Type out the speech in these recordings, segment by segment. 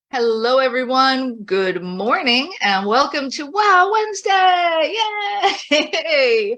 Hello, everyone. Good morning and welcome to Wow Wednesday. Yay!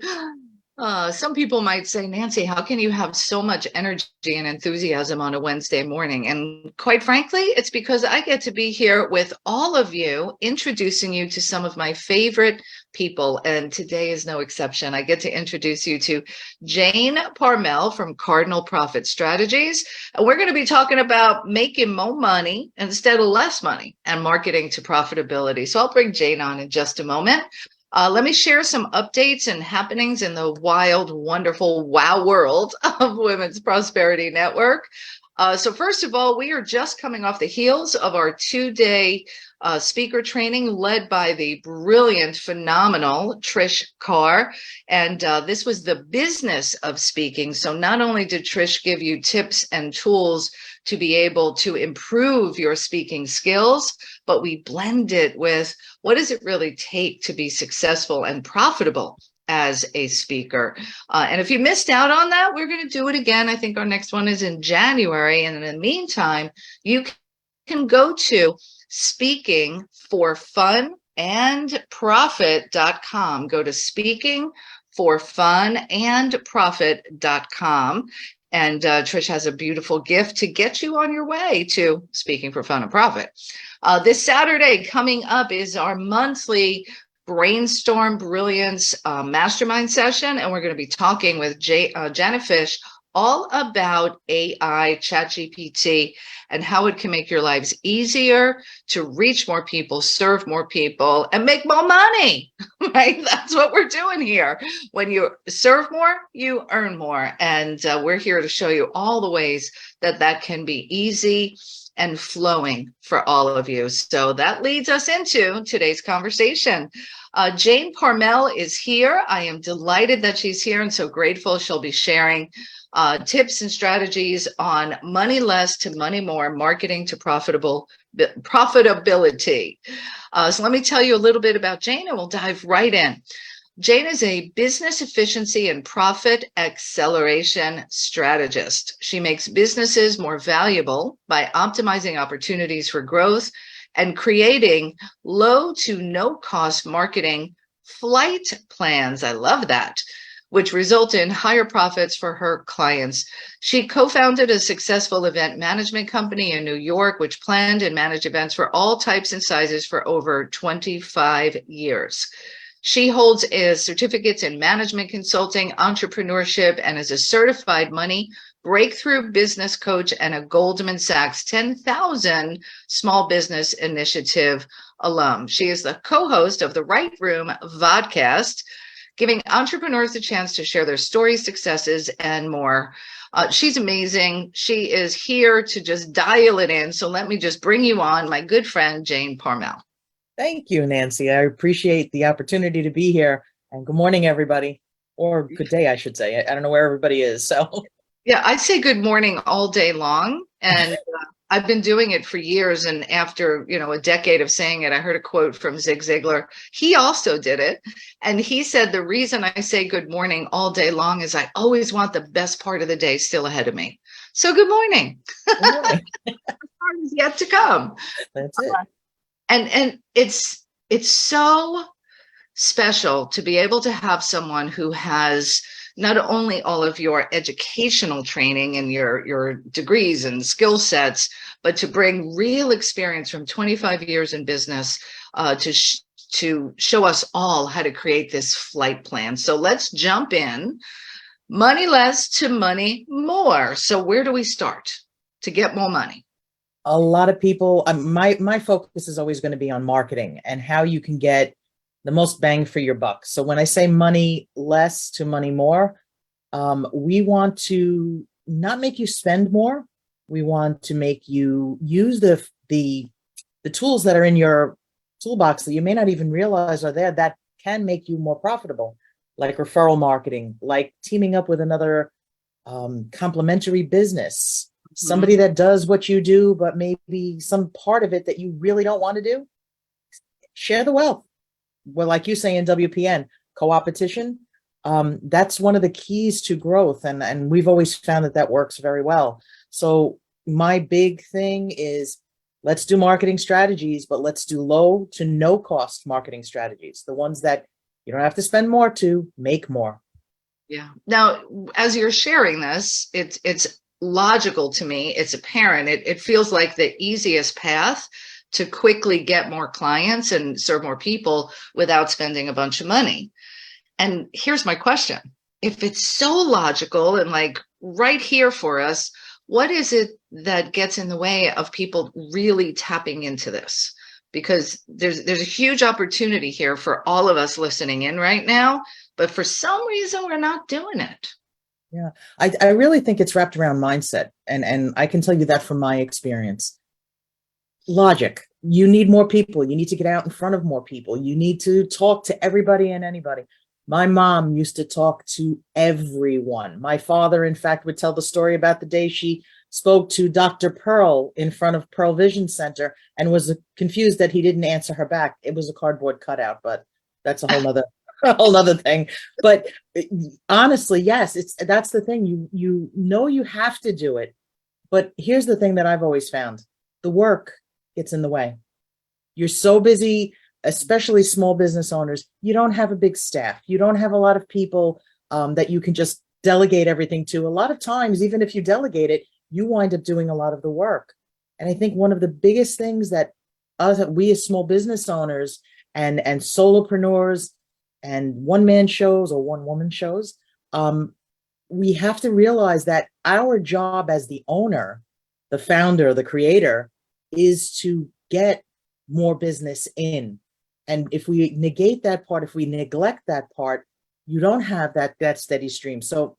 Some people might say, Nancy, how can you have so much energy and enthusiasm on a Wednesday morning? And quite frankly, it's because I get to be here with all of you, introducing you to some of my favorite people. And today is no exception. I get to introduce you to Jane Parmel from Cardinal Profit Strategies. And we're going to be talking about making more money instead of less money and marketing to profitability. So I'll bring Jane on in just a moment. Let me share some updates and happenings in the wild, wonderful, wow world of Women's Prosperity Network. So first of all, we are just coming off the heels of our 2-day speaker training led by the brilliant, phenomenal Trish Carr. And this was the business of speaking. So not only did Trish give you tips and tools to be able to improve your speaking skills, but we blend it with what does it really take to be successful and profitable as a speaker. And if you missed out on that, we're going to do it again. I think our next one is in January. And in the meantime, you can go to speakingforfunandprofit.com. Go to speakingforfunandprofit.com. And Trish has a beautiful gift to get you on your way to Speaking for Fun and Profit. This Saturday coming up is our monthly Brainstorm Brilliance Mastermind session. And we're going to be talking with Janet Fish all about AI, ChatGPT, and how it can make your lives easier to reach more people, serve more people, and make more money, right? That's what we're doing here. When you serve more, you earn more. And we're here to show you all the ways that that can be easy and flowing for all of you. So that leads us into today's conversation. Jane Parmel is here. I am delighted that she's here and so grateful she'll be sharing tips and strategies on money less to money more, marketing to profitability. So let me tell you a little bit about Jane and we'll dive right in. Jane is a business efficiency and profit acceleration strategist. She makes businesses more valuable by optimizing opportunities for growth and creating low to no cost marketing flight plans. I love that, which result in higher profits for her clients. She co-founded a successful event management company in New York, which planned and managed events for all types and sizes for over 25 years. She holds certificates in management consulting, entrepreneurship, and is a certified money breakthrough business coach and a Goldman Sachs 10,000 Small Business Initiative alum. She is the co-host of the Right Room Vodcast, giving entrepreneurs a chance to share their stories, successes, and more. She's amazing. She is here to just dial it in. So let me just bring you on, my good friend, Jane Parmel. Thank you, Nancy. I appreciate the opportunity to be here. And good morning, everybody. Or good day, I should say. I don't know where everybody is. So yeah, I say good morning all day long. And I've been doing it for years. And after, a decade of saying it, I heard a quote from Zig Ziglar. He also did it. And he said, the reason I say good morning all day long is I always want the best part of the day still ahead of me. So good morning. good morning. The part is yet to come. That's it. And it's so special to be able to have someone who has not only all of your educational training and your degrees and skill sets, but to bring real experience from 25 years in business to show us all how to create this flight plan. So let's jump in. Money less to money more. So where do we start to get more money? A lot of people, my focus is always going to be on marketing and how you can get the most bang for your buck. So when I say money less to money more, we want to not make you spend more. We want to make you use the tools that are in your toolbox that you may not even realize are there that can make you more profitable, like referral marketing, like teaming up with another complementary business, somebody that does what you do, but maybe some part of it that you really don't want to do. Share the wealth. Well, like you say in WPN, co-opetition, that's one of the keys to growth. And we've always found that works very well. So my big thing is let's do marketing strategies, but let's do low to no cost marketing strategies, the ones that you don't have to spend more to make more. Yeah. Now, as you're sharing this, it's logical to me. It's apparent. It feels like the easiest path to quickly get more clients and serve more people without spending a bunch of money. And here's my question. If it's so logical and like right here for us, what is it that gets in the way of people really tapping into this? Because there's a huge opportunity here for all of us listening in right now, but for some reason we're not doing it. Yeah, I really think it's wrapped around mindset. And I can tell you that from my experience. Logic. You need more people. You need to get out in front of more people. You need to talk to everybody and anybody. My mom used to talk to everyone. My father, in fact, would tell the story about the day she spoke to Dr. Pearl in front of Pearl Vision Center and was confused that he didn't answer her back. It was a cardboard cutout, but that's a whole nother a whole nother thing. But honestly, yes, that's the thing. You know you have to do it. But here's the thing that I've always found. The work gets in the way. You're so busy, especially small business owners. You don't have a big staff. You don't have a lot of people that you can just delegate everything to. A lot of times, even if you delegate it, you wind up doing a lot of the work. And I think one of the biggest things that we as small business owners and solopreneurs and one-man shows or one-woman shows, we have to realize that our job as the owner, the founder, the creator, is to get more business in. And if we negate that part, if we neglect that part, you don't have that steady stream. So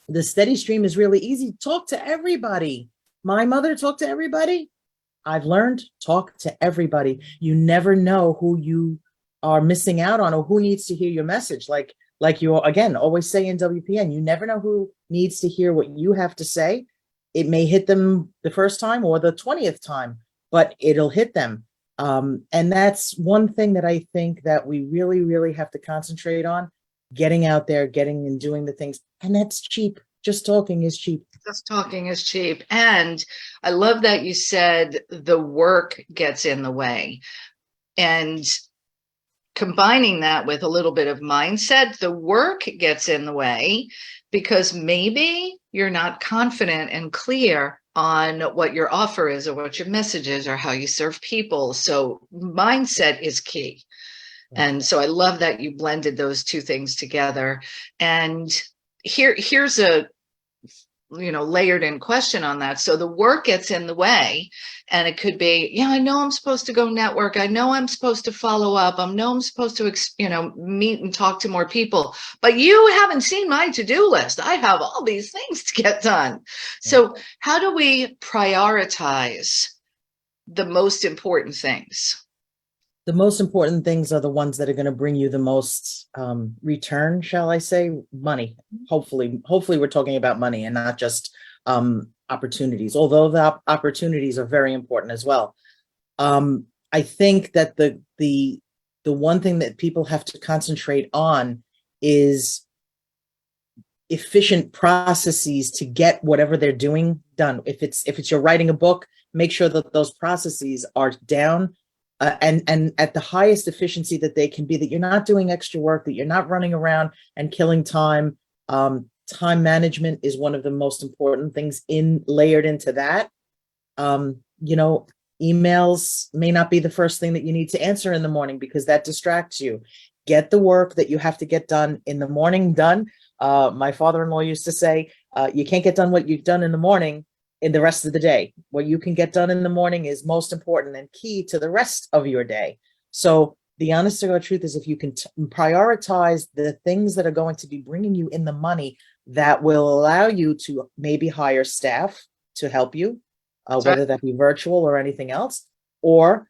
the steady stream is really easy. Talk to everybody. My mother talked to everybody. I've learned talk to everybody. You never know who you are missing out on or who needs to hear your message. Like you again always say in WPN, you never know who needs to hear what you have to say. It may hit them the first time or the 20th time, but it'll hit them. And that's one thing that I think that we really, really have to concentrate on, getting out there, getting and doing the things. And that's cheap. Just talking is cheap. Just talking is cheap. And I love that you said the work gets in the way. And combining that with a little bit of mindset, the work gets in the way because maybe you're not confident and clear on what your offer is or what your message is or how you serve people. So mindset is key. And so I love that you blended those two things together. And here's a layered in question on that. So the work gets in the way, and it could be, yeah, I know I'm supposed to go network. I know I'm supposed to follow up. I know I'm supposed to, meet and talk to more people, but you haven't seen my to-do list. I have all these things to get done. So how do we prioritize the most important things? The most important things are the ones that are going to bring you the most return, shall I say, money. Hopefully we're talking about money and not just opportunities, although the opportunities are very important as well. I think that the one thing that people have to concentrate on is efficient processes to get whatever they're doing done. If it's you're writing a book, make sure that those processes are down. And at the highest efficiency that they can be, that you're not doing extra work, that you're not running around and killing time. Time management is one of the most important things layered into that. Emails may not be the first thing that you need to answer in the morning because that distracts you. Get the work that you have to get done in the morning done. My father-in-law used to say, you can't get done what you've done in the morning in the rest of the day. What you can get done in the morning is most important and key to the rest of your day. So the honest to God truth is, if you can prioritize the things that are going to be bringing you in the money that will allow you to maybe hire staff to help you, whether that be virtual or anything else, or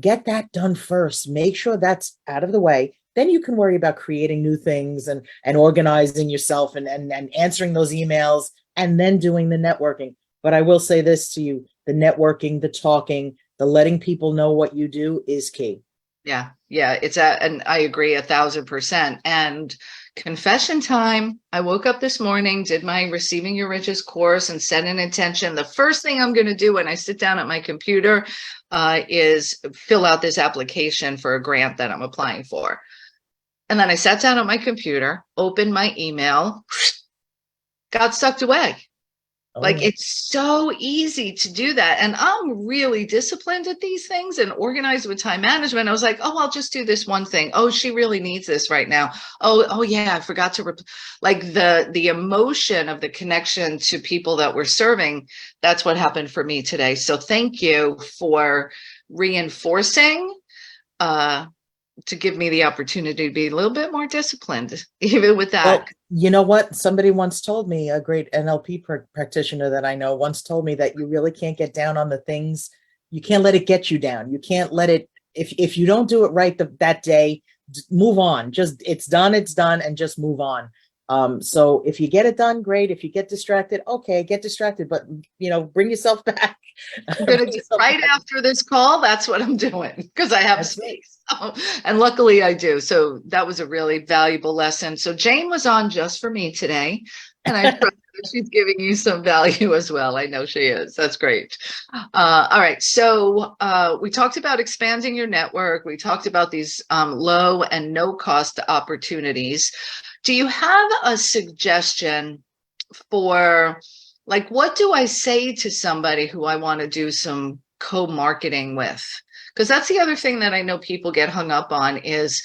get that done first. Make sure that's out of the way. Then you can worry about creating new things and organizing yourself and answering those emails and then doing the networking. But I will say this to you, the networking, the talking, the letting people know what you do is key. Yeah, yeah, and I agree 1,000%. And confession time, I woke up this morning, did my Receiving Your Riches course and set an intention. The first thing I'm going to do when I sit down at my computer is fill out this application for a grant that I'm applying for. And then I sat down at my computer, opened my email, got sucked away. Oh Like yeah. it's so easy to do that. And I'm really disciplined at these things and organized with time management. I was like, oh, I'll just do this one thing. Oh, she really needs this right now. Oh yeah, I forgot to like the emotion of the connection to people that we're serving. That's what happened for me today. So thank you for reinforcing uh to give me the opportunity to be a little bit more disciplined, even with that. Well, you know what? Somebody once told me, a great NLP practitioner that I know once told me that you really can't get down on the things. You can't let it get you down. You can't let it, if you don't do it right that day, move on. Just it's done, and just move on. So if you get it done, great. If you get distracted, okay, get distracted, but bring yourself back. I'm Bring going to do yourself right back. after this call. That's what I'm doing because I have That's it. space. And luckily I do. So that was a really valuable lesson. So Jane was on just for me today. And I trust that she's giving you some value as well. I know she is. That's great. All right. So we talked about expanding your network. We talked about these low and no cost opportunities. Do you have a suggestion for, like, what do I say to somebody who I want to do some co-marketing with? Because that's the other thing that I know people get hung up on is,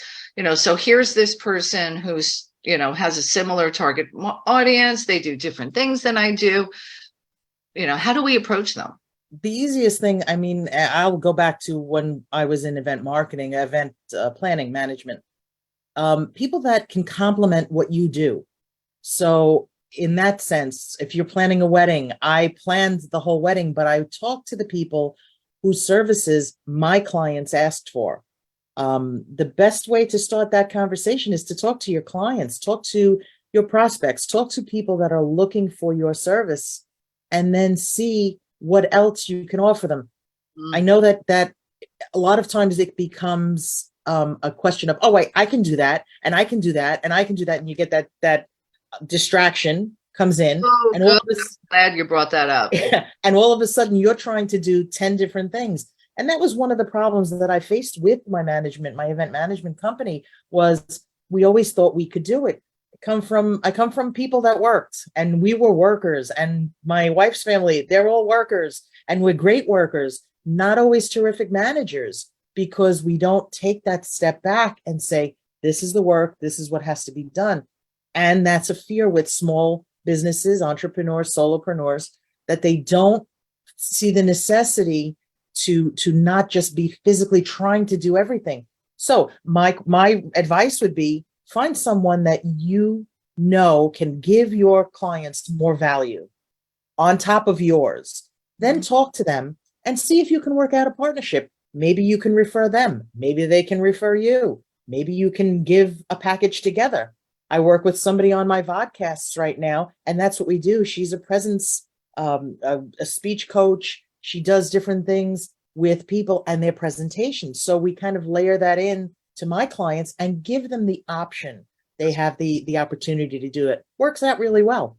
so here's this person who's, has a similar target audience. They do different things than I do. How do we approach them? The easiest thing, I mean, I'll go back to when I was in event marketing, event planning management. People that can complement what you do. So in that sense, if you're planning a wedding, I planned the whole wedding, but I talked to the people whose services my clients asked for. The best way to start that conversation is to talk to your clients, talk to your prospects, talk to people that are looking for your service, and then see what else you can offer them. I Mm. know that a lot of times it becomes a question of, oh wait, I can do that, and I can do that, and I can do that, and you get that distraction comes in, Oh, and good. I'm glad you brought that up. all of a sudden you're trying to do 10 different things. And that was one of the problems that I faced with my event management company, was we always thought we could do it. I come from people that worked, and we were workers, and my wife's family, they're all workers, and we're great workers, not always terrific managers, because we don't take that step back and say, this is the work, this is what has to be done. And that's a fear with small businesses, entrepreneurs, solopreneurs, that they don't see the necessity to not just be physically trying to do everything. So my advice would be, find someone that can give your clients more value on top of yours. Then Mhm. talk to them and see if you can work out a partnership. Maybe you can refer them. Maybe they can refer you. Maybe you can give a package together. I work with somebody on my vodcasts right now, and that's what we do. She's a presence, a speech coach. She does different things with people and their presentations. So we kind of layer that in to my clients and give them the option. They have the opportunity to do it. Works out really well.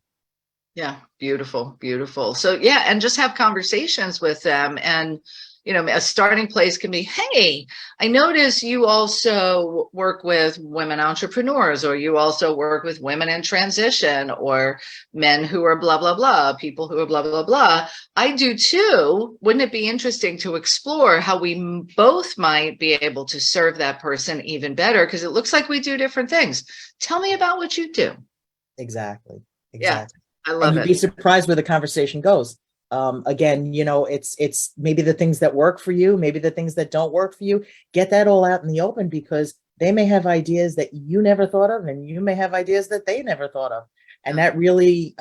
Yeah, beautiful, beautiful. So yeah, and just have conversations with them. And a starting place can be, hey, I notice you also work with women entrepreneurs, or you also work with women in transition, or men who are blah, blah, blah, people who are blah, blah, blah. I do too. Wouldn't it be interesting to explore how we both might be able to serve that person even better? Because it looks like we do different things. Tell me about what you do. Exactly. Yeah, Exactly. I And love you'd it. be surprised where the conversation goes. Again, it's maybe the things that work for you, maybe the things that don't work for you. Get that all out in the open, because they may have ideas that you never thought of, and you may have ideas that they never thought of. And Yeah. that really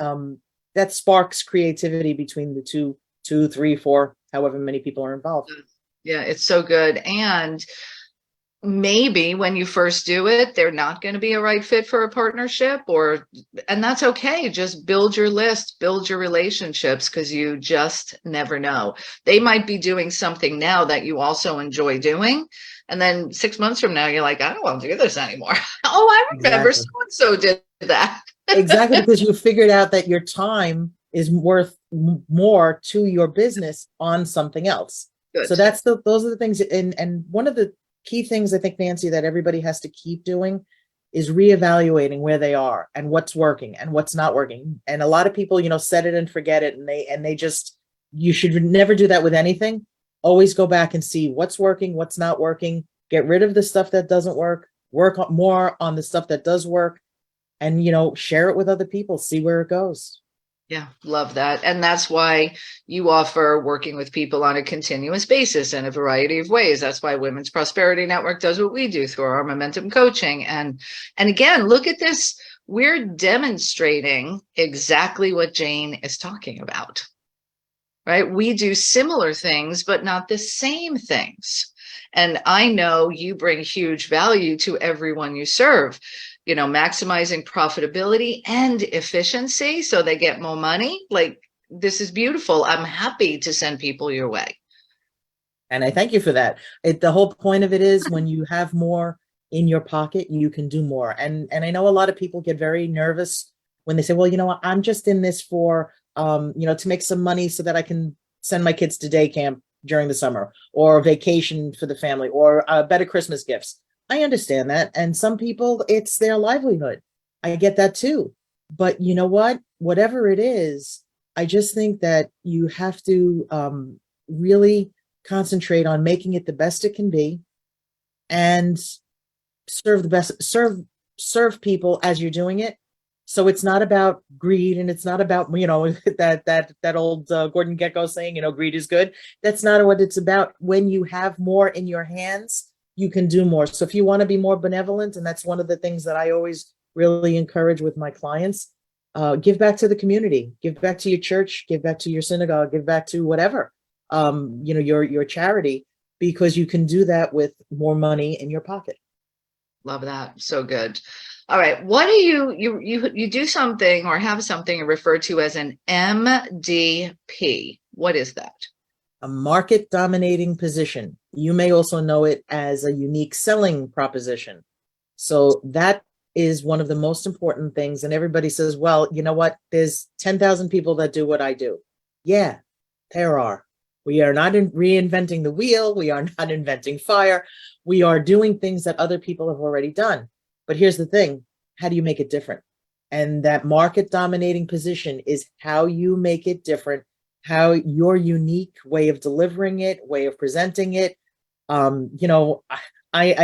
that sparks creativity between the two, three, four, however many people are involved. Yeah, it's so good. And maybe when you first do it, they're not going to be a right fit for a partnership, and that's okay. Just build your list, build your relationships, because you just never know. They might be doing something now that you also enjoy doing. And then 6 months from now, you're like, I don't want to do this anymore. Oh, I remember so Exactly. and so did that. Exactly, because you figured out that your time is worth more to your business on something else. So Good. those are the things. And one of the key things I think, Nancy, that everybody has to keep doing is reevaluating where they are and what's working and what's not working. And a lot of people, set it and forget it. And they just, you should never do that with anything. Always go back and see what's working, what's not working, get rid of the stuff that doesn't work more on the stuff that does work, and share it with other people, see where it goes. Yeah, love that. And that's why you offer working with people on a continuous basis in a variety of ways. That's why Women's Prosperity Network does what we do through our momentum coaching. And again, look at this. We're demonstrating exactly what Jane is talking about, right? We do similar things, but not the same things. And I know you bring huge value to everyone you serve, maximizing profitability and efficiency so they get more money. Like, this is beautiful. I'm happy to send people your way. And I thank you for that. The whole point of it is, when you have more in your pocket, you can do more. And I know a lot of people get very nervous when they say, well, what, I'm just in this for, to make some money so that I can send my kids to day camp during the summer, or vacation for the family, or better Christmas gifts. I understand that. And some people, it's their livelihood. I get that too. But you know what? Whatever it is, I just think that you have to really concentrate on making it the best it can be, and serve people as you're doing it. So it's not about greed, and it's not about, that old Gordon Gekko saying, greed is good. That's not what it's about. When you have more in your hands, you can do more. So if you want to be more benevolent, and that's one of the things that I always really encourage with my clients, give back to the community, give back to your church, give back to your synagogue, give back to whatever, your charity, because you can do that with more money in your pocket. Love that. So good. All right. What do you do something or have something referred to as an MDP? What is that? A market dominating position. You may also know it as a unique selling proposition. So that is one of the most important things. And everybody says, well, you know what? There's 10,000 people that do what I do. Yeah, there are. We are not reinventing the wheel. We are not inventing fire. We are doing things that other people have already done. But here's the thing. How do you make it different? And that market dominating position is how you make it different, how your unique way of delivering it, way of presenting it. I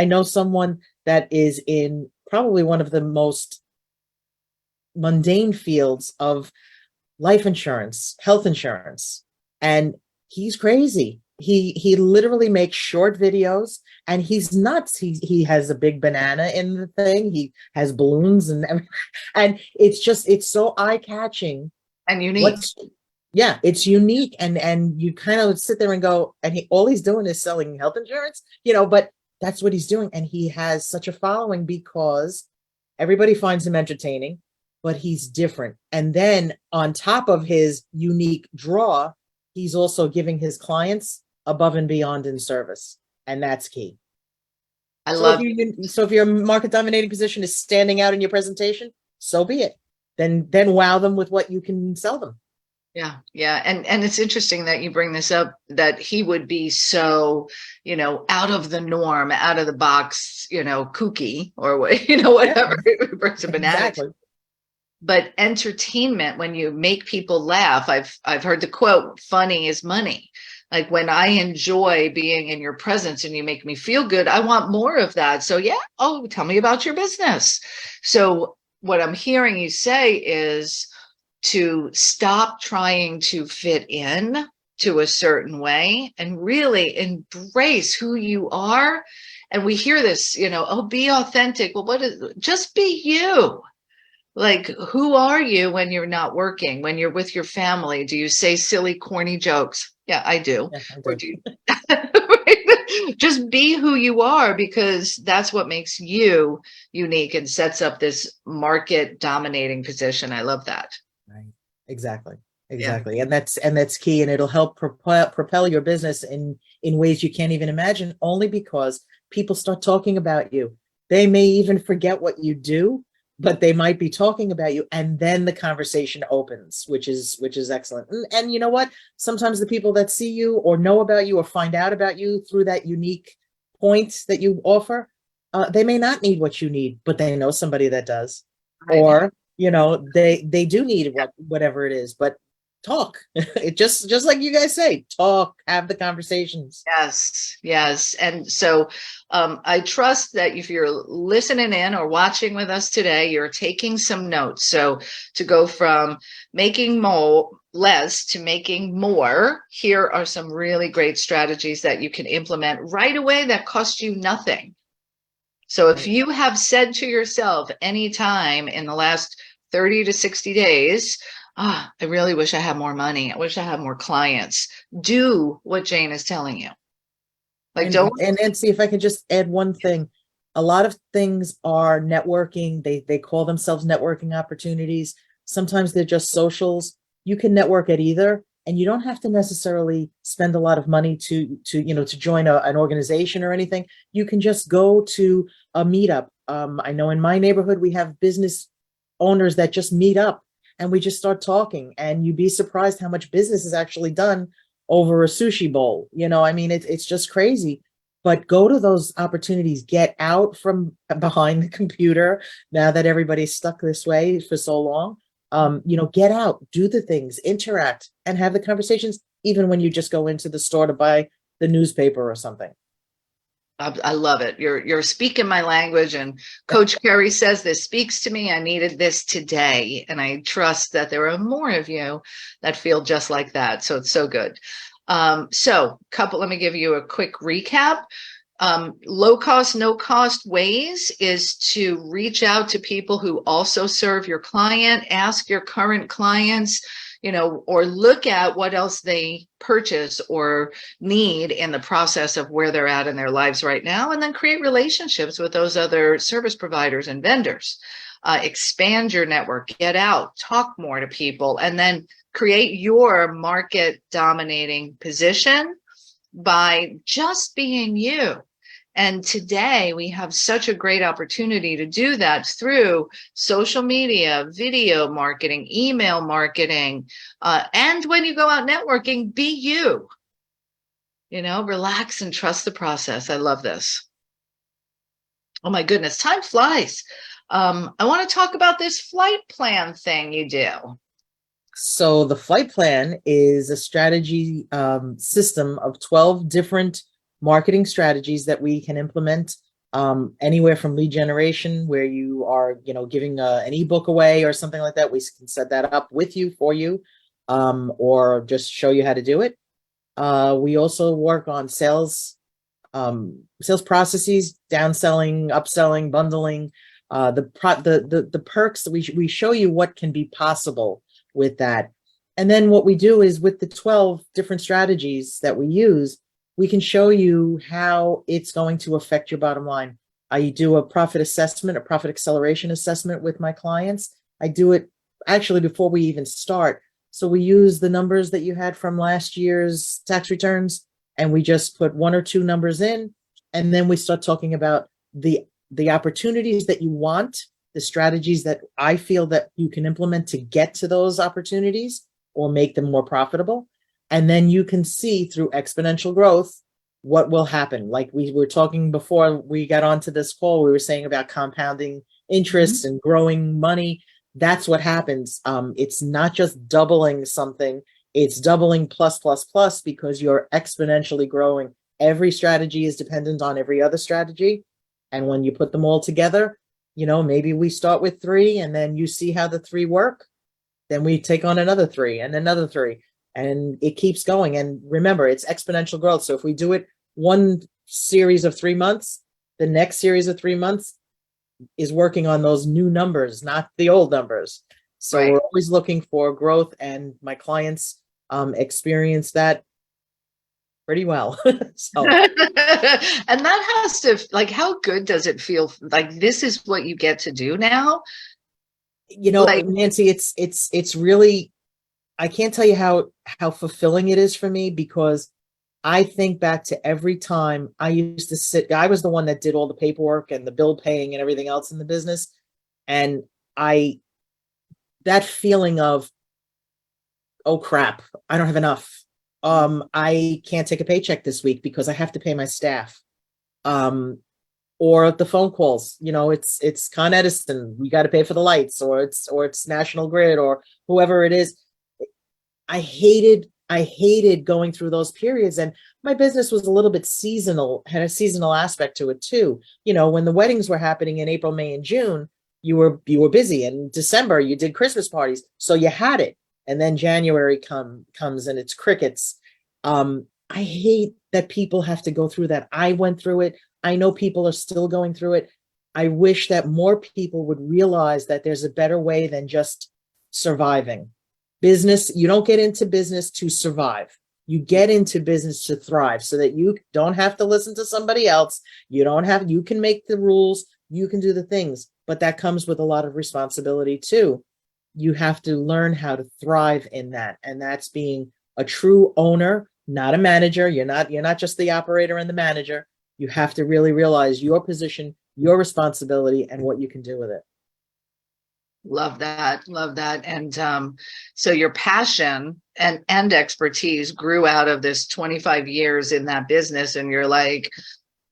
know someone that is in probably one of the most mundane fields of life insurance, health insurance, and he's crazy. He literally makes short videos, and he's nuts. He has a big banana in the thing. He has balloons and everything. And it's so eye-catching. And unique. Yeah, it's unique, and you kind of sit there and go, and all he's doing is selling health insurance, but that's what he's doing. And he has such a following because everybody finds him entertaining, but he's different. And then on top of his unique draw, he's also giving his clients above and beyond in service. And that's key. I So love if your market dominating position is standing out in your presentation, so be it. Then wow them with what you can sell them. Yeah, yeah. And it's interesting that you bring this up, that he would be so, out of the norm, out of the box, kooky, or whatever. Yeah, It brings a banana. exactly. But entertainment, when you make people laugh, I've heard the quote, funny is money. Like, when I enjoy being in your presence and you make me feel good, I want more of that. So yeah, oh, tell me about your business. So what I'm hearing you say is to stop trying to fit in to a certain way and really embrace who you are. And we hear this, oh, be authentic. Well, just be you. Like, who are you when you're not working, when you're with your family? Do you say silly, corny jokes? Yeah, I do. Yeah, I Or do. do you, just be who you are, because that's what makes you unique and sets up this market dominating position. I love that. Right. Exactly. Yeah. Exactly. And that's key. And it'll help propel your business in ways you can't even imagine, only because people start talking about you. They may even forget what you do, but they might be talking about you. And then the conversation opens, which is excellent. And you know what? Sometimes the people that see you or know about you or find out about you through that unique point that you offer, they may not need what you need, but they know somebody that does. Right. Or they do need whatever it is, but talk. It just like you guys say, talk, have the conversations. Yes, yes. And so I trust that if you're listening in or watching with us today, you're taking some notes. So to go from making more less to making more, here are some really great strategies that you can implement right away that cost you nothing. So if Right. you have said to yourself anytime in the last 30 to 60 days, I really wish I had more money. I wish I had more clients. Do what Jane is telling you. Like, don't. And Nancy, if I could just add one thing, a lot of things are networking. They call themselves networking opportunities. Sometimes they're just socials. You can network at either, and you don't have to necessarily spend a lot of money to join an organization or anything. You can just go to a meetup. I know in my neighborhood we have business owners that just meet up and we just start talking, and you'd be surprised how much business is actually done over a sushi bowl. I mean, it's just crazy. But go to those opportunities, get out from behind the computer now that everybody's stuck this way for so long. Get out, do the things, interact, and have the conversations, even when you just go into the store to buy the newspaper or something. I love it. You're speaking my language, and Coach Carey says this speaks to me. I needed this today, and I trust that there are more of you that feel just like that. So it's so good. Let me give you a quick recap. Low cost, no cost ways is to reach out to people who also serve your client, ask your current clients, or look at what else they purchase or need in the process of where they're at in their lives right now, and then create relationships with those other service providers and vendors. Expand your network, get out, talk more to people, and then create your market dominating position by just being you. And today we have such a great opportunity to do that through social media, video marketing, email marketing. And when you go out networking, be you, relax and trust the process. I love this. Oh my goodness, time flies. I want to talk about this flight plan thing you do. So the flight plan is a strategy system of 12 different marketing strategies that we can implement, anywhere from lead generation, where you are, giving an ebook away or something like that. We can set that up with you, for you, or just show you how to do it. We also work on sales processes, downselling, upselling, bundling, the perks. We show you what can be possible with that. And then what we do is, with the 12 different strategies that we use, we can show you how it's going to affect your bottom line. I do a profit assessment, a profit acceleration assessment with my clients. I do it actually before we even start. So we use the numbers that you had from last year's tax returns, and we just put one or two numbers in, and then we start talking about the opportunities that you want, the strategies that I feel that you can implement to get to those opportunities or make them more profitable. And then you can see through exponential growth what will happen. Like we were talking before we got onto this call, we were saying about compounding interests and growing money. That's what happens. It's not just doubling something, it's doubling plus, plus, plus, because you're exponentially growing. Every strategy is dependent on every other strategy. And when you put them all together, maybe we start with 3 and then you see how the 3 work. Then we take on another 3 and another 3, and it keeps going. And remember, it's exponential growth. So if we do it one series of 3 months, the next series of 3 months is working on those new numbers, not the old numbers. So Right. we're always looking for growth, and my clients experience that pretty well. So, And that has to, like, how good does it feel? Like, this is what you get to do now? Like, Nancy, it's really, I can't tell you how fulfilling it is for me, because I think back to every time I used to sit, I was the one that did all the paperwork and the bill paying and everything else in the business. And I, that feeling of, oh crap, I don't have enough. I can't take a paycheck this week because I have to pay my staff. Or the phone calls, it's Con Edison, we got to pay for the lights, or it's National Grid, or whoever it is. I hated going through those periods, and my business was a little bit seasonal, had a seasonal aspect to it too. When the weddings were happening in April, May, and June, you were busy. In December, you did Christmas parties, so you had it. And then January comes and it's crickets. I hate that people have to go through that. I went through it. I know people are still going through it. I wish that more people would realize that there's a better way than just surviving. Business, you don't get into business to survive. You get into business to thrive, so that you don't have to listen to somebody else. You can make the rules, you can do the things, but that comes with a lot of responsibility too. You have to learn how to thrive in that. And that's being a true owner, not a manager. You're not just the operator and the manager. You have to really realize your position, your responsibility, and what you can do with it. love that. Love that. And so your passion and expertise grew out of this 25 years in that business. And you're like,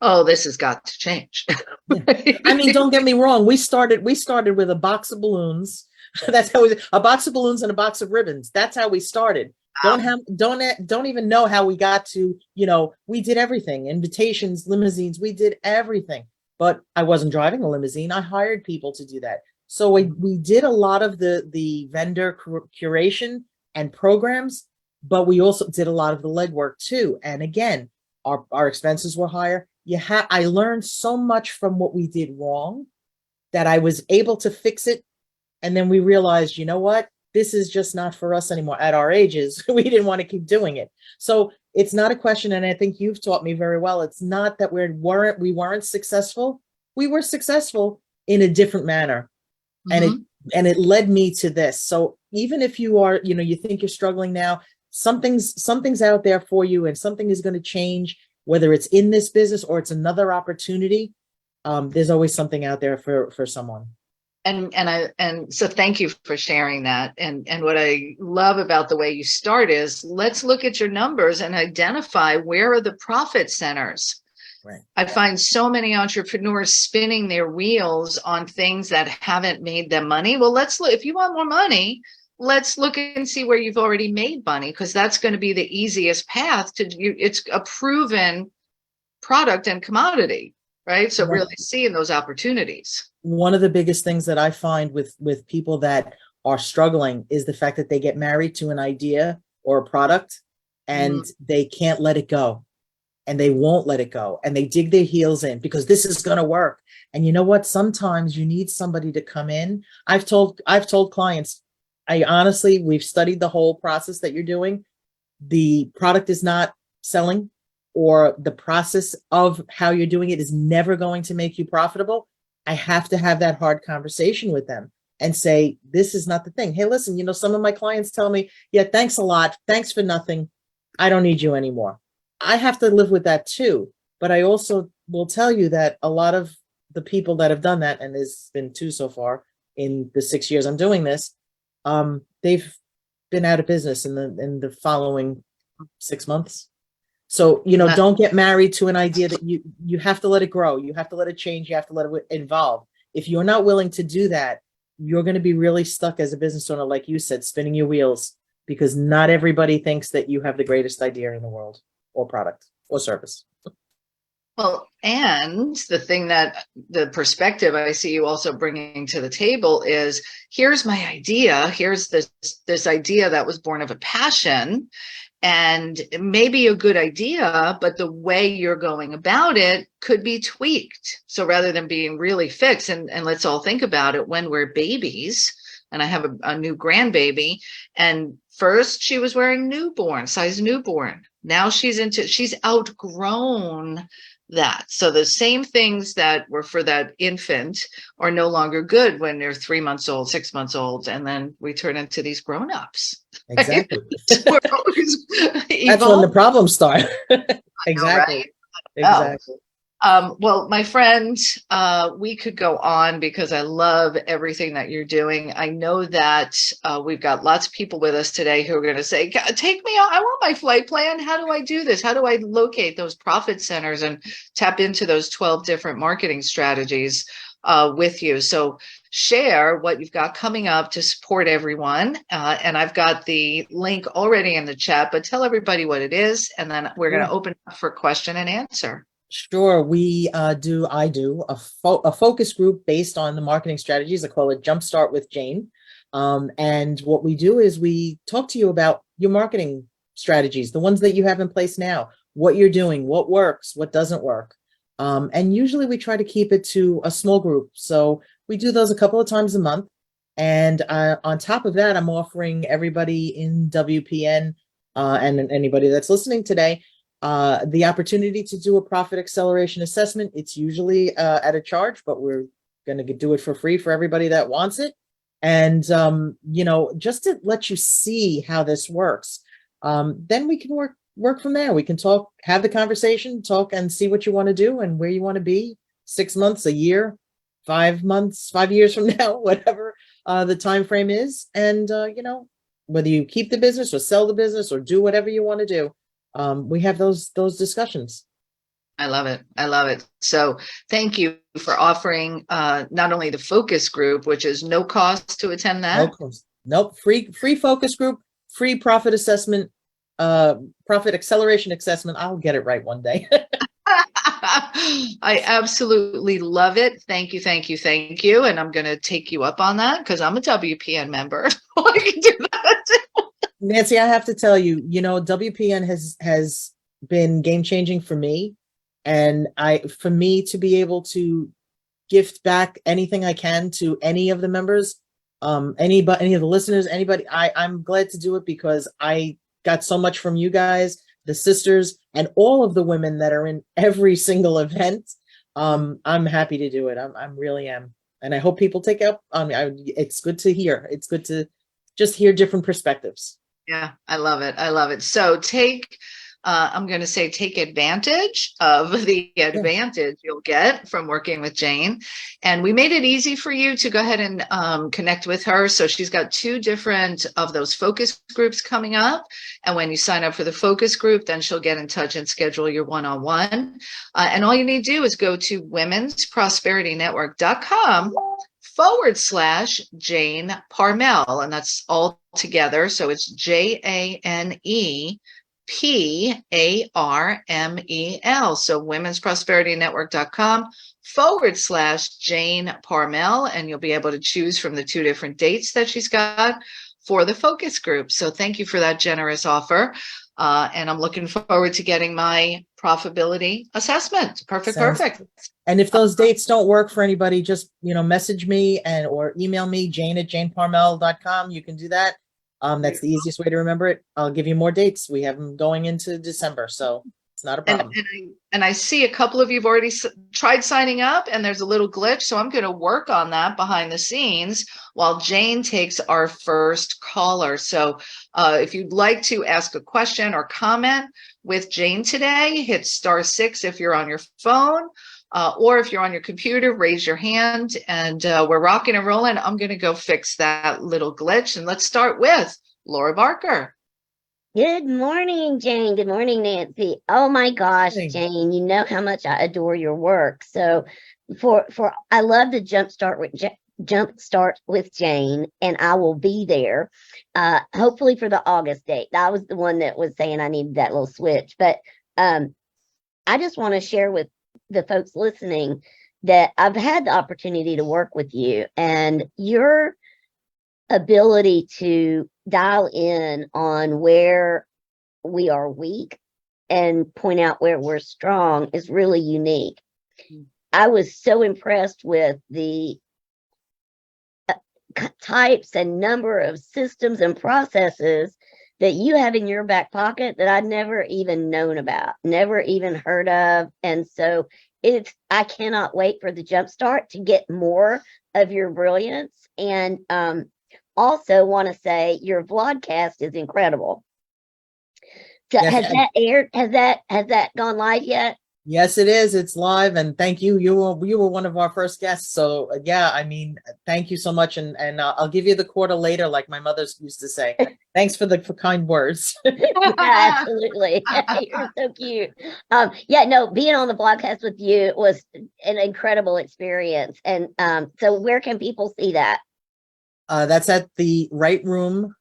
oh, this has got to change. Yeah. I mean, don't get me wrong. We started with a box of balloons. That's how a box of balloons and a box of ribbons. That's how we started. Don't even know how we got to, we did everything, invitations, limousines, we did everything. But I wasn't driving a limousine. I hired people to do that. So we did a lot of the vendor curation and programs, but we also did a lot of the legwork too. And again, our expenses were higher. I learned so much from what we did wrong that I was able to fix it. And then we realized, you know what? This is just not for us anymore. At our ages, we didn't want to keep doing it. So it's not a question, and I think you've taught me very well. It's not that we weren't successful. We were successful in a different manner. Mm-hmm. And it led me to this. So even if you are, you think you're struggling now, something's out there for you, and something is going to change, whether it's in this business or it's another opportunity. There's always something out there for someone. And so thank you for sharing that. And what I love about the way you start is, let's look at your numbers and identify where are the profit centers. Right. I find so many entrepreneurs spinning their wheels on things that haven't made them money. Well, let's look, if you want more money, let's look and see where you've already made money, because that's going to be the easiest path to you. It's a proven product and commodity, right? So really seeing those opportunities. One of the biggest things that I find with people that are struggling is the fact that they get married to an idea or a product, and they can't let it go, and they won't let it go, and they dig their heels in because this is going to work. And you know what? Sometimes you need somebody to come in. I've told clients, we've studied the whole process that you're doing. The product is not selling, or the process of how you're doing it is never going to make you profitable. I have to have that hard conversation with them and say, this is not the thing. Hey, listen, some of my clients tell me, yeah, thanks a lot. Thanks for nothing. I don't need you anymore. I have to live with that too. But I also will tell you that a lot of the people that have done that, and there's been 2 so far in the 6 years I'm doing this, they've been out of business in the following 6 months. So, don't get married to an idea that you have to let it grow. You have to let it change. You have to let it evolve. If you're not willing to do that, you're going to be really stuck as a business owner, like you said, spinning your wheels, because not everybody thinks that you have the greatest idea in the world, or product or service. Well, and the perspective I see you also bringing to the table is, here's my idea. Here's this idea that was born of a passion, and maybe a good idea, but the way you're going about it could be tweaked. So rather than being really fixed, and let's all think about it when we're babies, and I have a new grandbaby, and first she was wearing size newborn. Now she's outgrown that. So the same things that were for that infant are no longer good when they're 3 months old, 6 months old, and then we turn into these grown-ups. Right? Exactly. We're always That's when the evolving. problems start. Right? Exactly. Oh. Exactly. Well, my friend, we could go on because I love everything that you're doing. I know that we've got lots of people with us today who are going to say, take me on. I want my flight plan. How do I do this? How do I locate those profit centers and tap into those 12 different marketing strategies with you? So share what you've got coming up to support everyone. And I've got the link already in the chat, but tell everybody what it is. And then we're going to open up for question and answer. Sure. I do a focus group based on the marketing strategies. I call it Jumpstart with Jane. And what we do is we talk to you about your marketing strategies, the ones that you have in place now, what you're doing, what works, what doesn't work. And usually we try to keep it to a small group. So we do those a couple of times a month. And on top of that, I'm offering everybody in WPN and anybody that's listening today the opportunity to do a profit acceleration assessment. It's usually at a charge, but we're going to do it for free for everybody that wants it. And, just to let you see how this works, then we can work from there. We can talk, have the conversation, talk and see what you want to do and where you want to be 6 months, a year, 5 months, 5 years from now, whatever the time frame is. And, whether you keep the business or sell the business or do whatever you want to do. We have those discussions. I love it. I love it. So thank you for offering not only the focus group, which is no cost to attend that. Nope. Free focus group, free profit assessment, profit acceleration assessment. I'll get it right one day. I absolutely love it. Thank you, thank you, thank you. And I'm going to take you up on that because I'm a WPN member. I can do that. Nancy, I have to tell you, WPN has been game changing for me. And for me to be able to gift back anything I can to any of the members, any of the listeners, anybody, I'm glad to do it because I got so much from you guys, the sisters, and all of the women that are in every single event. I'm happy to do it. I'm really am. And I hope people take up on me. It's good to hear. It's good to just hear different perspectives. Yeah, I love it. I love it. So I'm going to say take advantage of the advantage you'll get from working with Jane. And we made it easy for you to go ahead and connect with her. So she's got 2 different of those focus groups coming up. And when you sign up for the focus group, then she'll get in touch and schedule your one-on-one. And all you need to do is go to womensprosperityNetwork.com/Jane Parmel. And that's all together. So it's JANEPARMEL. So womensprosperityNetwork.com/Jane Parmel. And you'll be able to choose from the 2 different dates that she's got for the focus group. So thank you for that generous offer. And I'm looking forward to getting my profitability assessment. Perfect. And if those dates don't work for anybody, just, message me or email me, jane@janeparmel.com. You can do that. That's the easiest way to remember it. I'll give you more dates. We have them going into December, so it's not a problem. And I see a couple of you've already tried signing up and there's a little glitch. So I'm going to work on that behind the scenes while Jane takes our first caller. So if you'd like to ask a question or comment with Jane today, hit *6 if you're on your phone. Or if you're on your computer, raise your hand and we're rocking and rolling. I'm going to go fix that little glitch. And let's start with Laura Barker. Good morning, Jane. Good morning, Nancy. Oh my gosh, Hey. Jane, you know how much I adore your work. So I love the jumpstart with Jane, and I will be there. Hopefully for the August date. I was the one that was saying I needed that little switch. But I just want to share with the folks listening that I've had the opportunity to work with you, and your ability to dial in on where we are weak and point out where we're strong is really unique. I was so impressed with the types and number of systems and processes that you have in your back pocket that I'd never even known about, never even heard of. And so I cannot wait for the jumpstart to get more of your brilliance. And also want to say your vlogcast is incredible. So Yes, has that aired? Has that gone live yet? yes, it is. It's live, and thank you. You were one of our first guests. So yeah, I mean, thank you so much, and I'll give you the quarter later, like my mother used to say. Thanks for kind words. Yeah, absolutely. You're so cute. Yeah, no, being on the podcast with you was an incredible experience. And so where can people see that? That's at the Right Room.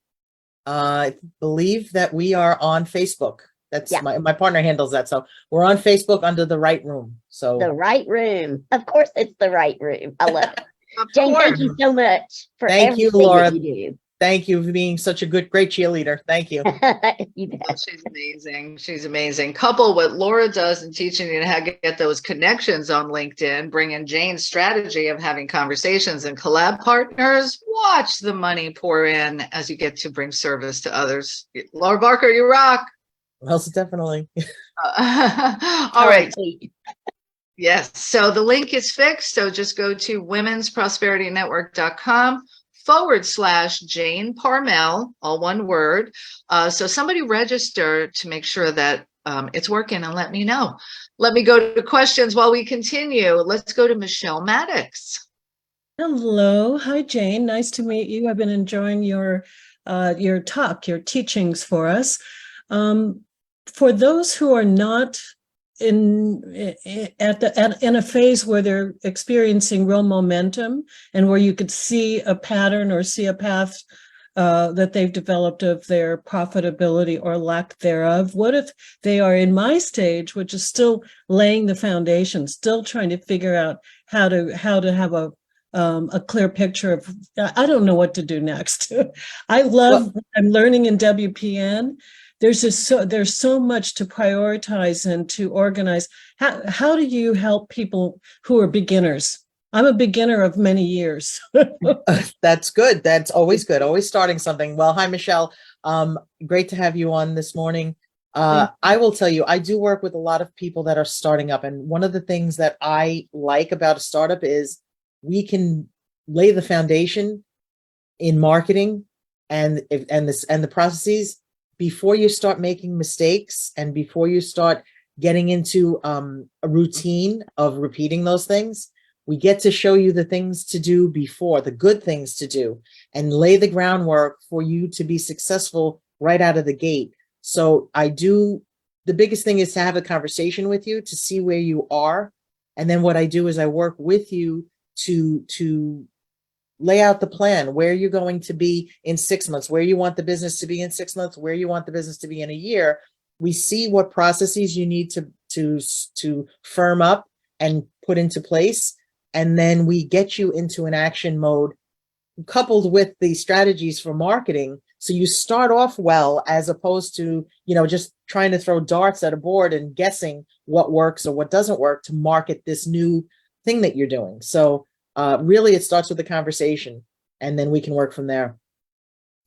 I believe that we are on Facebook. That's Yeah. my partner handles that. So we're on Facebook under the Right Room. So The Right Room. Of course, it's the Right Room. I love it. Of Jane, course. thank you so much for thank you, everything Laura. that you Thank you for being such a great cheerleader. Thank you. do. You Oh, bet. she's amazing. She's amazing. Couple what Laura does in teaching you how to get those connections on LinkedIn, bring in Jane's strategy of having conversations and collab partners. Watch the money pour in as you get to bring service to others. Laura Barker, you rock. Most definitely. All right. Sweet. Yes. So the link is fixed. So just go to womensprosperityNetwork.com/Jane Parmel, all one word. So somebody register to make sure that it's working and let me know. Let me go to questions while we continue. Let's go to Michelle Maddox. Hello. Hi, Jane. Nice to meet you. I've been enjoying your talk, your teachings for us. For those who are not in a phase where they're experiencing real momentum and where you could see a pattern or see a path that they've developed of their profitability or lack thereof, what if they are in my stage, which is still laying the foundation, still trying to figure out how to have a clear picture of, I don't know what to do next. I love what I'm learning in WPN. There's so much to prioritize and to organize. How do you help people who are beginners? I'm a beginner of many years. That's good. That's always good. Always starting something. Well, hi, Michelle. Great to have you on this morning. I will tell you, I do work with a lot of people that are starting up. And one of the things that I like about a startup is we can lay the foundation in marketing and the processes before you start making mistakes and before you start getting into a routine of repeating those things. We get to show you the things to do before, the good things to do, and lay the groundwork for you to be successful right out of the gate. So the biggest thing is to have a conversation with you to see where you are. And then what I do is I work with you to lay out the plan, where you're going to be in 6 months, where you want the business to be in 6 months, where you want the business to be in a year. We see what processes you need to firm up and put into place. And then we get you into an action mode coupled with the strategies for marketing. So you start off well, as opposed to, just trying to throw darts at a board and guessing what works or what doesn't work to market this new thing that you're doing. So really, it starts with the conversation, and then we can work from there.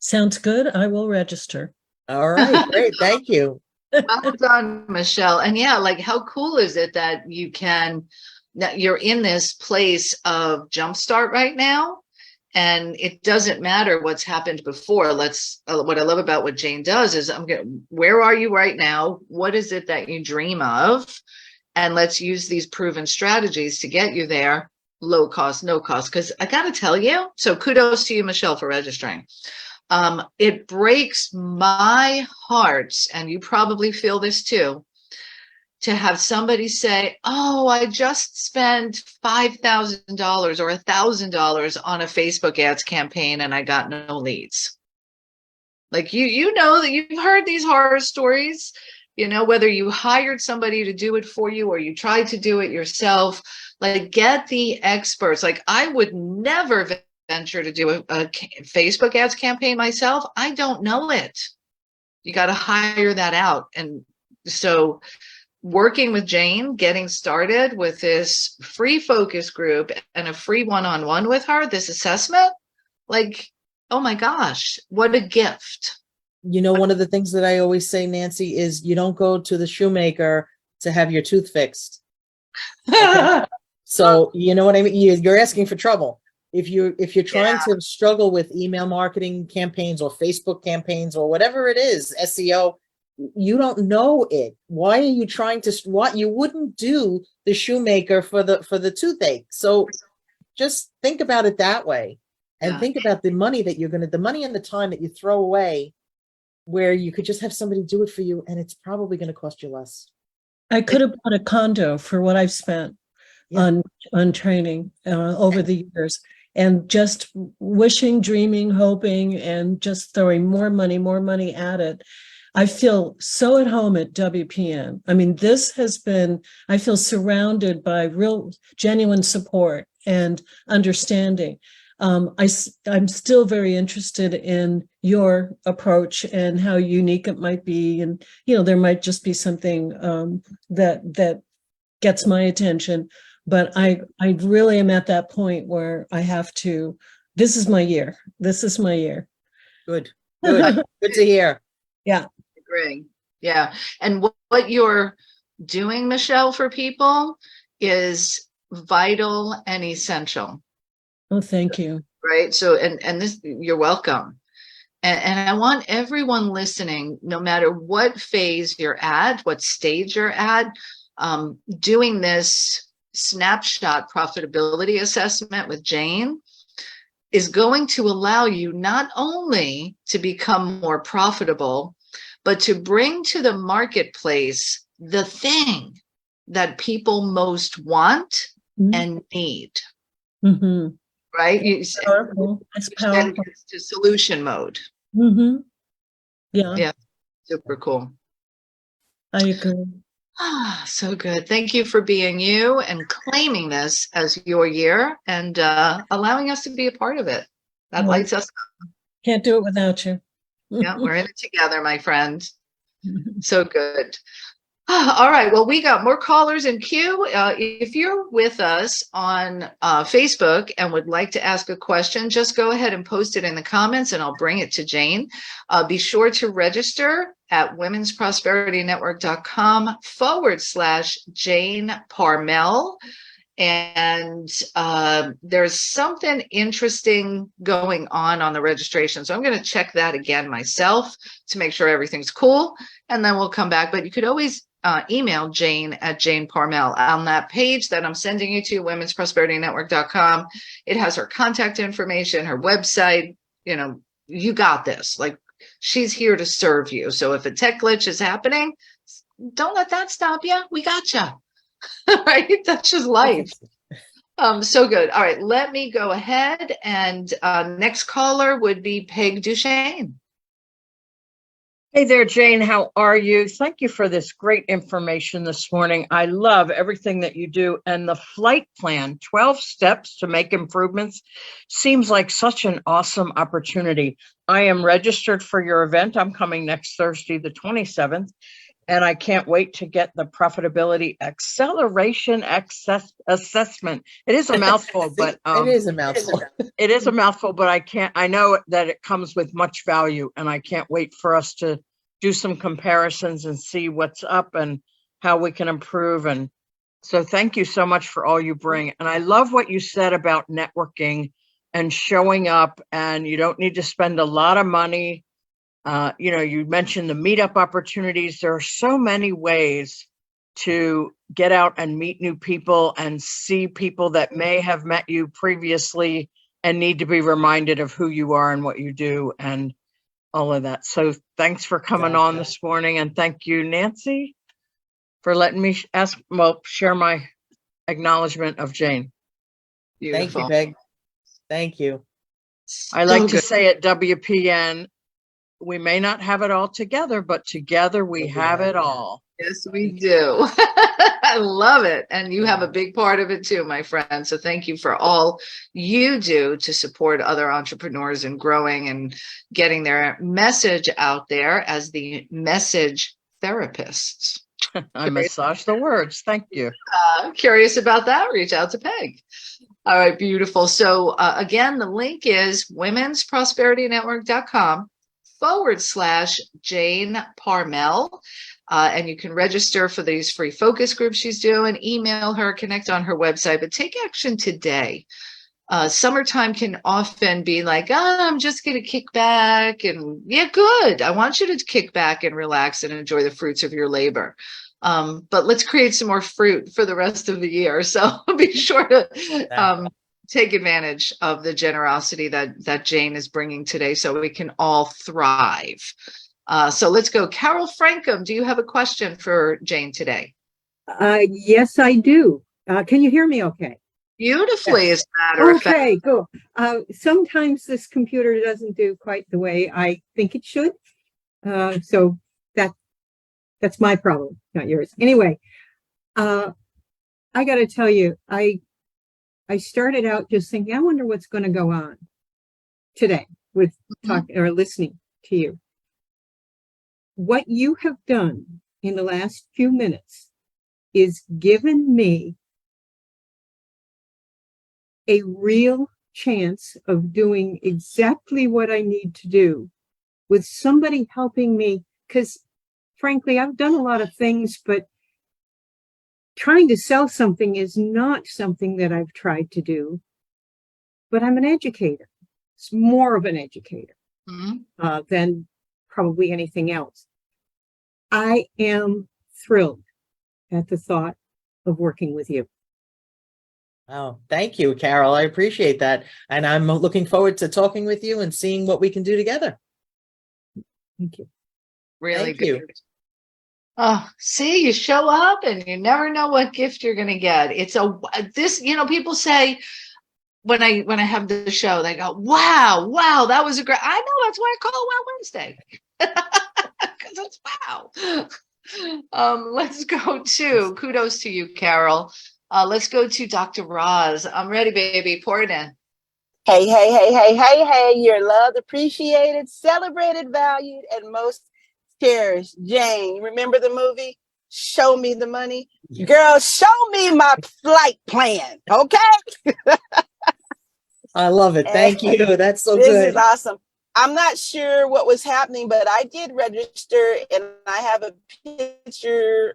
Sounds good. I will register. All right, great. Thank you. Well done, Michelle. And yeah, like how cool is it that you're in this place of jumpstart right now? And it doesn't matter what's happened before. What I love about what Jane does is where are you right now? What is it that you dream of? And let's use these proven strategies to get you there. Low cost, no cost. Because I got to tell you, so kudos to you, Michelle, for registering. It breaks my heart, and you probably feel this too, to have somebody say, oh, I just spent $5,000 or $1,000 on a Facebook ads campaign and I got no leads. Like you know that you've heard these horror stories, whether you hired somebody to do it for you or you tried to do it yourself. Like, get the experts. Like, I would never venture to do a Facebook ads campaign myself. I don't know it. You got to hire that out. And so working with Jane, getting started with this free focus group and a free one-on-one with her, this assessment, like, oh my gosh, what a gift. You know, one of the things that I always say, Nancy, is you don't go to the shoemaker to have your tooth fixed. Okay? So you know what I mean? You're asking for trouble. If you're trying to struggle with email marketing campaigns or Facebook campaigns or whatever it is, SEO, you don't know it. Why are you trying to, what you wouldn't do the shoemaker for the toothache? So just think about it that way, and think about the money that the money and the time that you throw away, where you could just have somebody do it for you, and it's probably going to cost you less. I could have bought a condo for what I've spent on training over the years, and just wishing, dreaming, hoping, and just throwing more money at it. I feel so at home at WPN. I mean, I feel surrounded by real, genuine support and understanding. I'm still very interested in your approach and how unique it might be. And, there might just be something that gets my attention. But I really am at that point where I have to, this is my year. Good. Good to hear. Yeah. Agree. Yeah. And what you're doing, Michelle, for people is vital and essential. Oh, thank you. Right. So, and this, you're welcome. And I want everyone listening, no matter what phase you're at, what stage you're at, doing this snapshot profitability assessment with Jane is going to allow you not only to become more profitable, but to bring to the marketplace the thing that people most want and need. Mm-hmm. Right? It's powerful. It's powerful. To solution mode. Mm-hmm. Yeah. Super cool. I agree. So good. Thank you for being you and claiming this as your year and allowing us to be a part of it. That lights us up. Can't do it without you. Yeah, we're in it together, my friend. So good. All right. Well, we got more callers in queue. If you're with us on Facebook and would like to ask a question, just go ahead and post it in the comments and I'll bring it to Jane. Be sure to register at womensprospritynetwork.com/Jane Parmel. And there's something interesting going on the registration. So I'm going to check that again myself to make sure everything's cool. And then we'll come back. But you could always email Jane at Jane Parmel on that page that I'm sending you to, womensprospritynetwork.com. It has her contact information, her website. You got this. Like, she's here to serve you. So if a tech glitch is happening, don't let that stop you. We got you. Right? That's just life. So good. All right. Let me go ahead. And next caller would be Peg Duchesne. Hey there, Jane. How are you? Thank you for this great information this morning. I love everything that you do. And the flight plan, 12 steps to make improvements, seems like such an awesome opportunity. I am registered for your event. I'm coming next Thursday, the 27th. And I can't wait to get the profitability acceleration assessment. It is a mouthful, but it is a mouthful. It is a mouthful, but I know that it comes with much value, and I can't wait for us to do some comparisons and see what's up and how we can improve. And so thank you so much for all you bring. And I love what you said about networking and showing up, and you don't need to spend a lot of money. You mentioned the meetup opportunities. There are so many ways to get out and meet new people and see people that may have met you previously and need to be reminded of who you are and what you do and all of that. So thanks for coming on this morning. And thank you, Nancy, for letting me share my acknowledgement of Jane. Beautiful. Thank you, Peg. Thank you. I like to say at WPN, we may not have it all together, but together we have it all. Yes, we do. I love it. And you have a big part of it too, my friend. So thank you for all you do to support other entrepreneurs and growing and getting their message out there as the message therapists. I massage the words. Thank you. Curious about that? Reach out to Peg. All right, beautiful. So again, the link is womensprospritynetwork.com Jane Parmel. And you can register for these free focus groups she's doing, email her, connect on her website, but take action today. Summertime can often be like, oh, I'm just going to kick back. And yeah, good. I want you to kick back and relax and enjoy the fruits of your labor. But let's create some more fruit for the rest of the year. So be sure to take advantage of the generosity that Jane is bringing today so we can all thrive. So let's go. Carol Frankham, do you have a question for Jane today? Yes, I do. Can you hear me okay? Beautifully, Yes. as a matter of fact. Okay, cool. Sometimes this computer doesn't do quite the way I think it should. So that's my problem, not yours. Anyway, I got to tell you, I started out just thinking, I wonder what's going to go on today with talking or listening to you. What you have done in the last few minutes is given me a real chance of doing exactly what I need to do with somebody helping me. Because frankly, I've done a lot of things, but trying to sell something is not something that I've tried to do. But I'm an educator. It's more of an educator than probably anything else. I am thrilled at the thought of working with you. Oh, thank you, Carol. I appreciate that. And I'm looking forward to talking with you and seeing what we can do together. Thank you. Really Thank good. you. Oh, see, you show up and you never know what gift you're going to get. It's people say when I have the show, they go, wow, that was a great. I know, that's why I call it Wow Wednesday. Because it's wow. Let's go to kudos to you, Carol. Let's go to Dr. Roz. I'm ready, baby. Pour it in. Hey, you're loved, appreciated, celebrated, valued, and most cherished. Jane, remember the movie? Show Me the Money? Yeah. Girl, show me my flight plan, okay? I love it. Thank you. That's so This good. is awesome. I'm not sure what was happening, but I did register and I have a picture.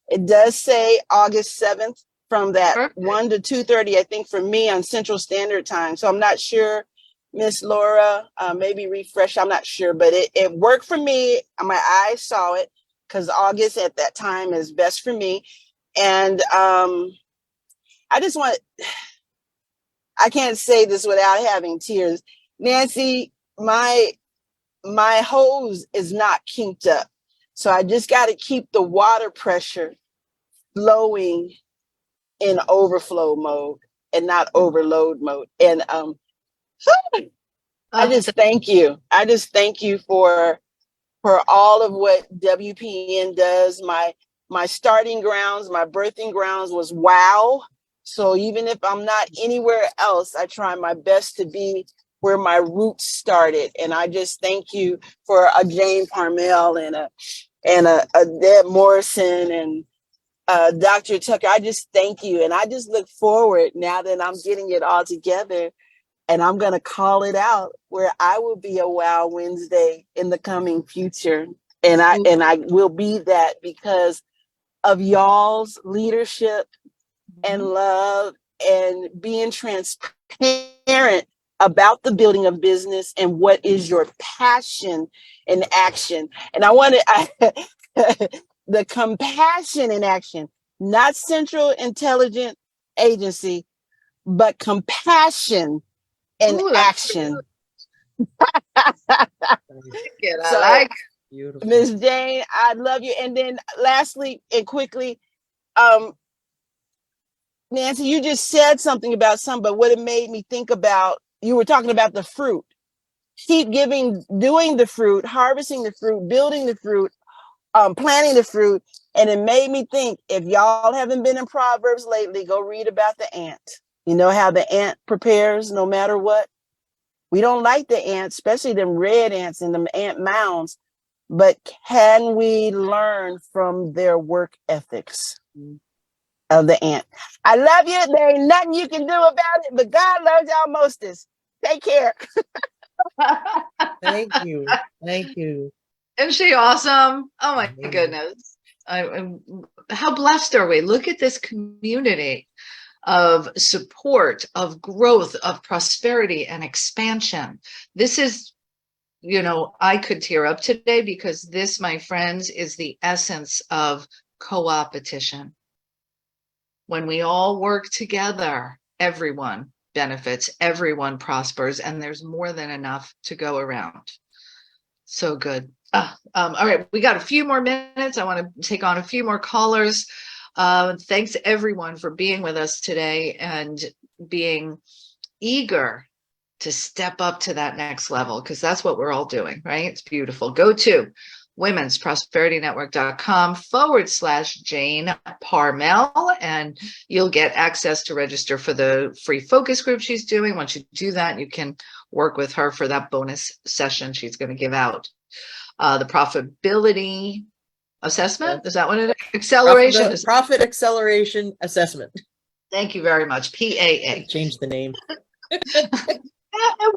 It does say August 7th from that Perfect. 1 to 2:30, I think, for me on Central Standard Time. So I'm not sure, Miss Laura, maybe refresh. I'm not sure, but it worked for me. My eyes saw it because August at that time is best for me. And I just want, I can't say this without having tears. Nancy, my hose is not kinked up. So I just got to keep the water pressure flowing in overflow mode and not overload mode. And I just thank you. I just thank you for all of what WPN does. My starting grounds, my birthing grounds was wow. So even if I'm not anywhere else, I try my best to be where my roots started. And I just thank you for a Jane Parmel and a Deb Morrison and Dr. Tucker. I just thank you. And I just look forward now that I'm getting it all together. And I'm going to call it out where I will be a Wow Wednesday in the coming future. And I will be that because of y'all's leadership and love and being transparent about the building of business and what is your passion in action. And I wanted the compassion in action, not Central Intelligence Agency, but compassion in action. I like Beautiful. Ms. Jane, I love you. And then lastly and quickly, Nancy, you just said something about but what it made me think about, you were talking about the fruit. Keep doing the fruit, harvesting the fruit, building the fruit, planting the fruit. And it made me think, if y'all haven't been in Proverbs lately, go read about the ant. You know how the ant prepares no matter what? We don't like the ants, especially them red ants and them ant mounds. But can we learn from their work ethics of the ant? I love you. There ain't nothing you can do about it, but God loves y'all mostest. Take care. Thank you. Thank you. Isn't she awesome? Oh my Amazing. goodness. How blessed are we? Look at this community of support, of growth, of prosperity and expansion. This is, I could tear up today because this, my friends, is the essence of co-opetition. When we all work together, everyone benefits, everyone prospers, and there's more than enough to go around. So good. All right, we got a few more minutes. I want to take on a few more callers. Thanks everyone for being with us today and being eager to step up to that next level, because that's what we're all doing, right? It's beautiful. Go to womensprosperinetwork.com/Jane Parmel, and you'll get access to register for the free focus group she's doing. Once you do that, you can work with her for that bonus session she's going to give out. The profitability assessment, is that what it is? Acceleration. Profit acceleration assessment. Thank you very much. PAA. Change the name. It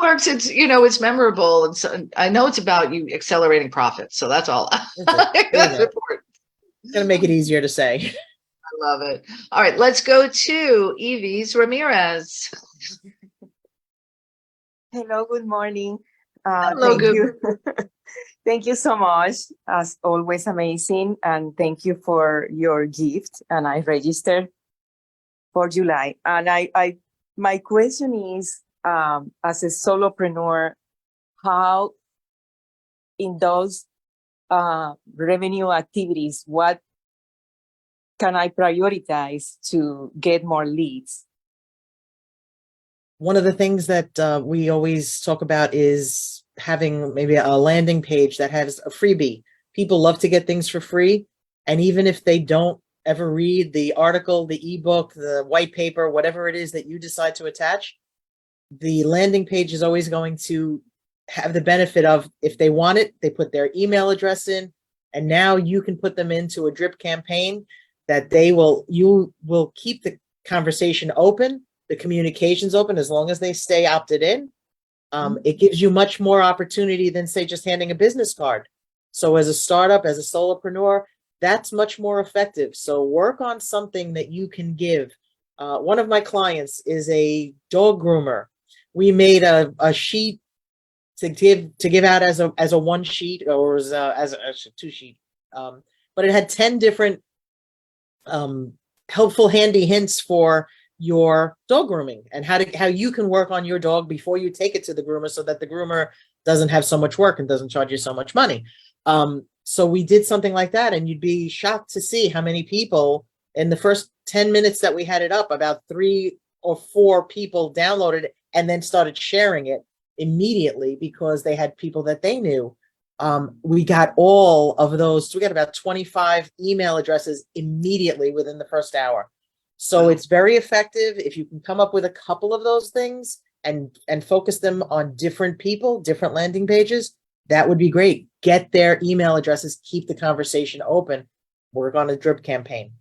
works. It's, it's memorable. And so I know it's about you accelerating profits. So that's all. That's important. It's going to make it easier to say. I love it. All right, let's go to Eves Ramirez. Hello, good morning. Hello, Thank good. you. Thank you so much. As always, amazing. And thank you for your gift. And I registered for July. And my question is, as a solopreneur, how in those revenue activities, what can I prioritize to get more leads? One of the things that we always talk about is having maybe a landing page that has a freebie. People love to get things for free. And even if they don't ever read the article, the ebook, the white paper, whatever it is that you decide to attach, the landing page is always going to have the benefit of, if they want it, they put their email address in, and now you can put them into a drip campaign that you will keep the conversation open, the communications open, as long as they stay opted in. It gives you much more opportunity than, say, just handing a business card. So as a startup, as a solopreneur, that's much more effective. So work on something that you can give. One of my clients is a dog groomer. We made a sheet to give out as a one sheet, or as a two sheet, but it had 10 different helpful, handy hints for your dog grooming and how you can work on your dog before you take it to the groomer, so that the groomer doesn't have so much work and doesn't charge you so much money. So we did something like that, and you'd be shocked to see how many people in the first 10 minutes that we had it up, about 3 or 4 people downloaded it and then started sharing it immediately because they had people that they knew. We got all of those. We got about 25 email addresses immediately within the first hour. So it's very effective. If you can come up with a couple of those things and focus them on different people, different landing pages, that would be great. Get their email addresses, keep the conversation open, work on a drip campaign.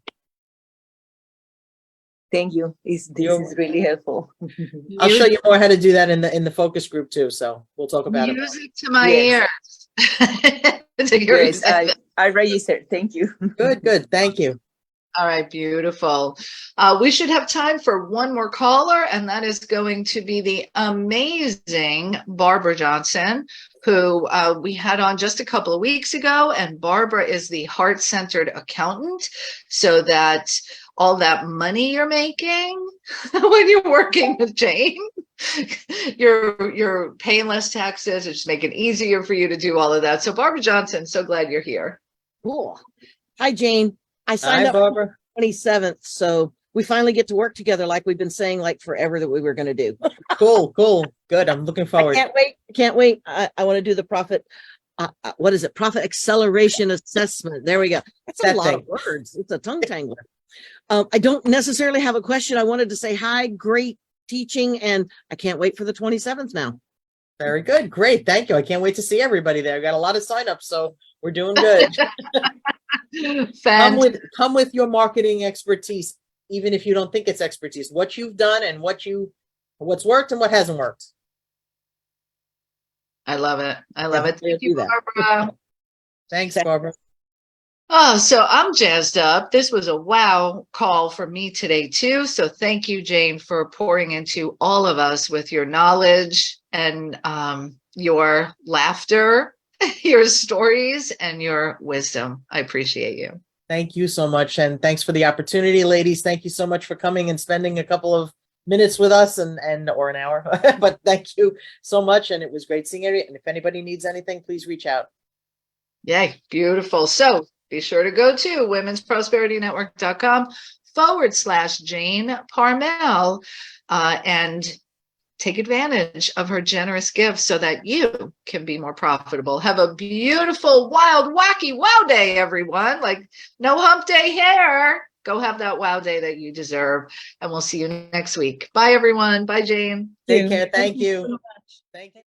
Thank you. This is really helpful. I'll show you more how to do that in the focus group too. So we'll talk about it. Music to my ears. Yes, I registered. Thank you. Good. Thank you. All right, beautiful. We should have time for one more caller, and that is going to be the amazing Barbara Johnson, who we had on just a couple of weeks ago. And Barbara is the heart-centered accountant, so that all that money you're making when you're working with Jane, you're paying less taxes. It's making it easier for you to do all of that. So Barbara Johnson, so glad you're here. Cool. Hi, Jane. I signed up Barbara. 27th, so we finally get to work together like we've been saying like forever that we were going to do. Cool. Good. I'm looking forward. I can't wait. I want to do the profit. What is it? Profit acceleration assessment. There we go. That's a lot of words. It's a tongue tangler. I don't necessarily have a question. I wanted to say hi, great teaching, and I can't wait for the 27th now. Very good. Great. Thank you. I can't wait to see everybody there. I got a lot of signups, so we're doing good. Come with your marketing expertise, even if you don't think it's expertise, what you've done and what's worked and what hasn't worked. I love it. I love it. Definitely Thank you, do that. Barbara. Thanks, Barbara. Oh, so I'm jazzed up. This was a wow call for me today, too. So thank you, Jane, for pouring into all of us with your knowledge and your laughter, your stories, and your wisdom. I appreciate you. Thank you so much. And thanks for the opportunity, ladies. Thank you so much for coming and spending a couple of minutes with us and or an hour. But thank you so much. And it was great seeing you. And if anybody needs anything, please reach out. Yay, beautiful. So be sure to go to womensprosperityNetwork.com/Jane Parmel and take advantage of her generous gifts so that you can be more profitable. Have a beautiful, wild, wacky wow day, everyone. Like no hump day here. Go have that wow day that you deserve. And we'll see you next week. Bye, everyone. Bye, Jane. Take care. Thank you. So much. Thank you.